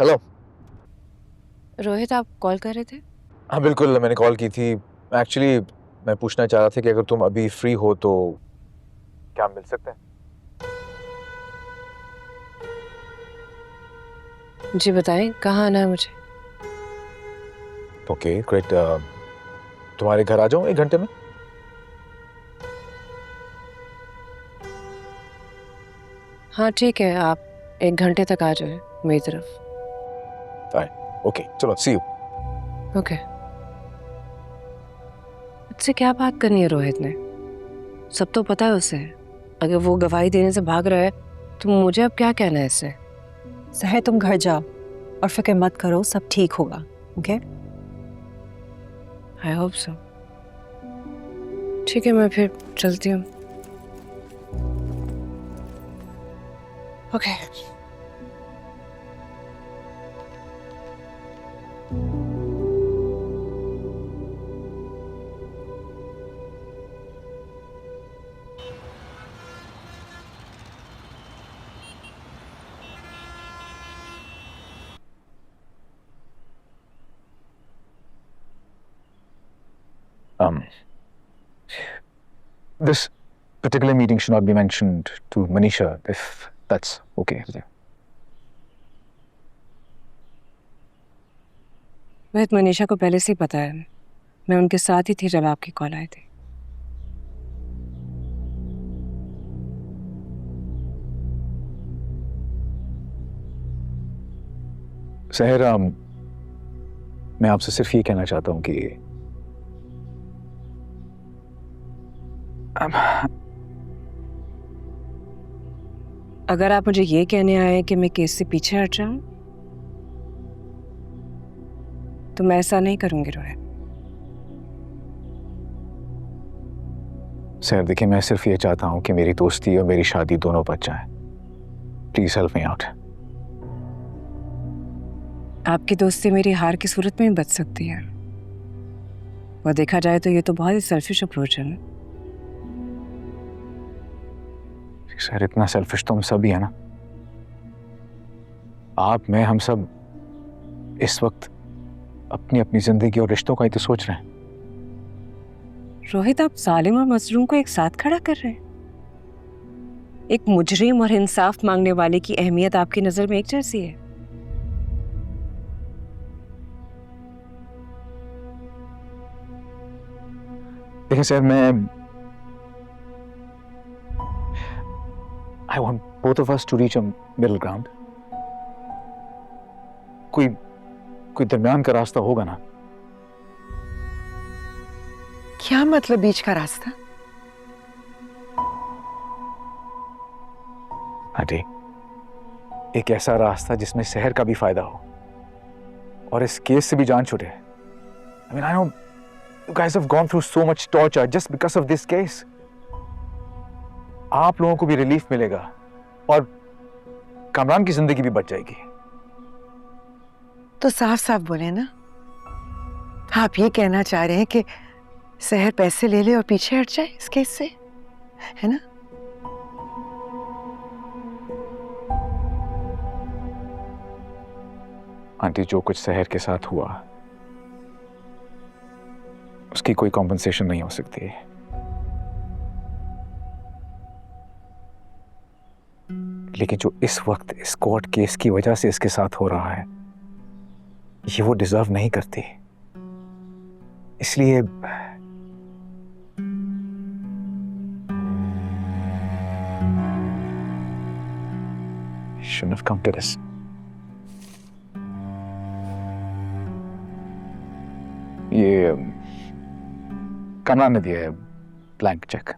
Hello. Rohit, आप call कर रहे थे? हाँ बिल्कुल, मैंने कॉल की थी। एक्चुअली मैं पूछना चाह रहा था कि अगर तुम अभी फ्री हो तो क्या हम मिल सकते हैं? जी बताएं, कहाँ आना है मुझे? Okay great. तुम्हारे घर आ जाऊँ 1 घंटे में? हाँ ठीक है, आप 1 घंटे तक आ जाए मेरी तरफ। फाइन। ओके चलो, सी यू। ओके। मुझसे क्या बात करनी है रोहित ने? सब तो पता है उसे। अगर वो गवाही देने से भाग रहा है तो मुझे अब क्या कहना है इससे? सहर, तुम घर जाओ और फिक्र मत करो, सब ठीक होगा। ओके? I hope so. ठीक है, मैं फिर चलती हूँ। Okay. This particular meeting should not be mentioned to Manisha, if that's okay with you. Rohit, Manisha को पहले से ही पता है। मैं उनके साथ ही थी जब आपकी कॉल आई थी। सहर, मैं आपसे सिर्फ ये कहना चाहता हूँ कि अगर आप मुझे ये कहने आए कि मैं केस से पीछे हट जाऊं तो मैं ऐसा नहीं करूंगी रोहित। सहर देखिए, मैं सिर्फ ये चाहता हूँ कि मेरी दोस्ती और मेरी शादी दोनों बच जाएं। Please help me out. आपकी दोस्ती मेरी हार की सूरत में ही बच सकती है। और देखा जाए तो ये तो बहुत ही सेल्फिश अप्रोच है ना। सर, इतना सेल्फिश तो हम सब ही है ना। आप, मैं, हम सब इस वक्त अपनी अपनी जिंदगी और रिश्तों का ही तो सोच रहे हैं। रोहित, आप जालिम और मजलूम को एक साथ खड़ा कर रहे हैं। एक मुजरिम और इंसाफ मांगने वाले की अहमियत आपकी नजर में एक जैसी है। देखिए सर, मैं I want both of us to reach a middle ground. कोई दरमियान का रास्ता होगा ना? क्या मतलब बीच का रास्ता? आंटी, एक ऐसा रास्ता जिसमें शहर का भी फायदा हो और इस केस से भी जान छूटे। I mean, I know you guys have gone through so much torture just because of this case. आप लोगों को भी रिलीफ मिलेगा और कामरान की जिंदगी भी बच जाएगी। तो साफ साफ बोले ना। आप ये कहना चाह रहे हैं कि सहर पैसे ले ले और पीछे हट जाए इस केस से, है ना? आंटी, जो कुछ शहर के साथ हुआ उसकी कोई कॉम्पनसेशन नहीं हो सकती। लेकिन जो इस वक्त इस कोर्ट केस की वजह से इसके साथ हो रहा है, ये वो डिजर्व नहीं करती। इसलिए shouldn't have come to this. ये कामरान ने दिया है ब्लैंक चेक।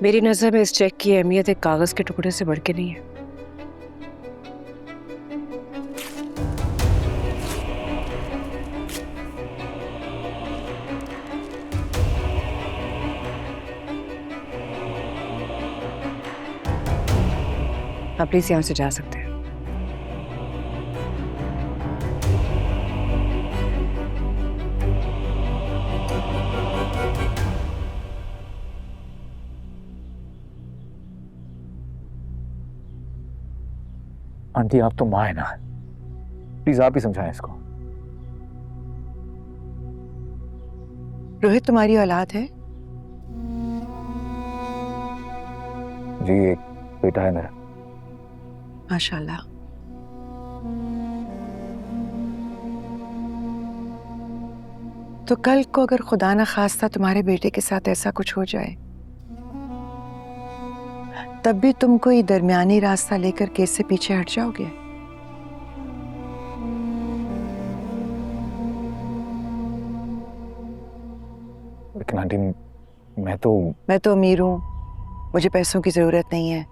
मेरी नजर में इस चेक की अहमियत एक कागज के टुकड़े से बढ़ के नहीं है। आप प्लीज यहां से जा सकते हैं। आंटी आप तो माँ है ना, प्लीज आप ही समझाएं इसको। रोहित तुम्हारी औलाद है? जी एक बेटा है मेरा। माशाल्लाह। तो कल को अगर खुदा ना खास्ता तुम्हारे बेटे के साथ ऐसा कुछ हो जाए, तब भी तुम कोई दरमियानी रास्ता लेकर केस से पीछे हट जाओगे? लेकिन आंटी मैं तो अमीर हूं, मुझे पैसों की जरूरत नहीं है।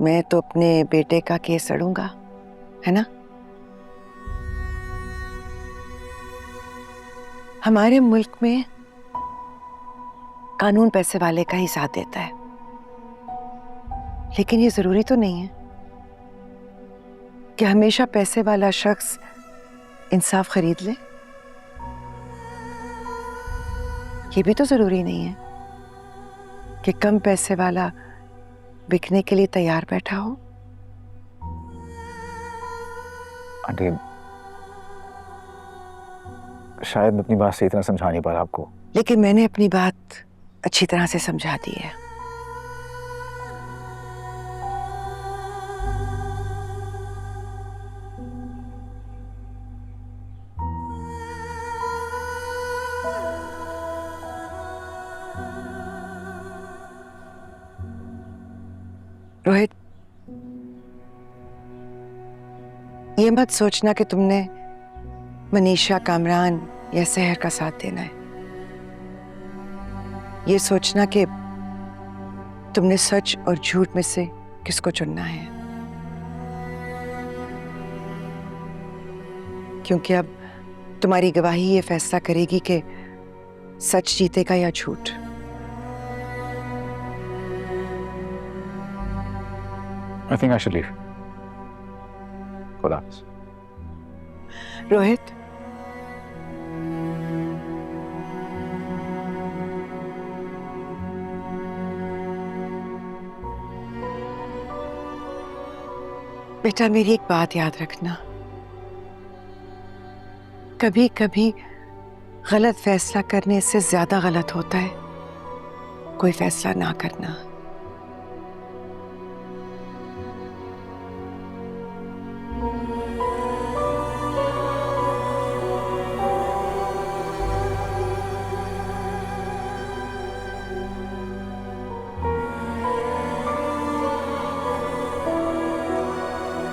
मैं तो अपने बेटे का केस लड़ूंगा, है ना? हमारे मुल्क में कानून पैसे वाले का ही साथ देता है, लेकिन ये जरूरी तो नहीं है कि हमेशा पैसे वाला शख्स इंसाफ खरीद ले। ये भी तो जरूरी नहीं है कि कम पैसे वाला बिकने के लिए तैयार बैठा हो। आंटी शायद मैं अपनी बात सही तरह समझा नहीं पा रहा आपको। लेकिन मैंने अपनी बात अच्छी तरह से समझा दी है। रोहित, ये मत सोचना कि तुमने मनीषा, कामरान या सहर का साथ देना है। ये सोचना कि तुमने सच और झूठ में से किसको चुनना है, क्योंकि अब तुम्हारी गवाही ये फैसला करेगी कि सच जीतेगा या झूठ। I think I should leave. खुदा हाफ़िज़। रोहित, बेटा मेरी एक बात याद रखना, कभी कभी गलत फैसला करने से ज्यादा गलत होता है कोई फैसला ना करना।